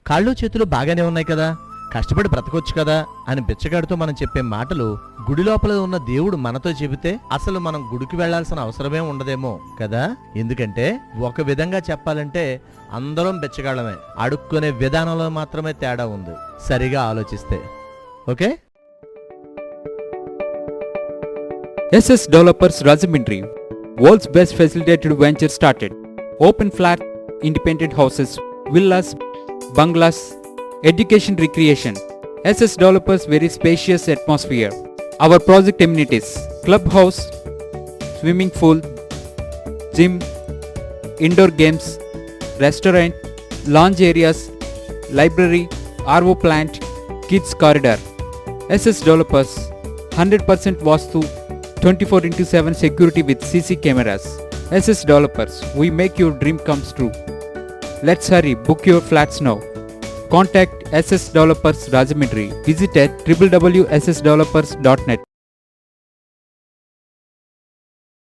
కాళ్ళు చేతులు బాగానే ఉన్నాయి కదా, కష్టపడి బ్రతకొచ్చు కదా అని బిచ్చగాడితో మనం చెప్పే మాటలు గుడి లోపల ఉన్న దేవుడు మనతో చెబితే అసలు మనం గుడికి వెళ్లాల్సిన అవసరమే ఉండదేమో కదా. ఎందుకంటే ఒక విధంగా చెప్పాలంటే అందరం బిచ్చగాళ్ళమే, అడుక్కునే విధానంలో మాత్రమే తేడా ఉంది సరిగా ఆలోచిస్తే. Okay. SS Developers Rajahmundry, world's best facilitated venture started. Open flat, independent houses, villas, bungalows, education recreation. SS Developers very spacious atmosphere. Our project amenities: clubhouse, swimming pool, gym, indoor games, restaurant, lounge areas, library, RO plant, kids corridor. SS Developers 100% Vastu, 24/7 security with CC cameras. SS Developers, we make your dream comes true. Let's hurry, book your flats now. Contact SS Developers Rajahmundry. Visit at www.ssdevelopers.net.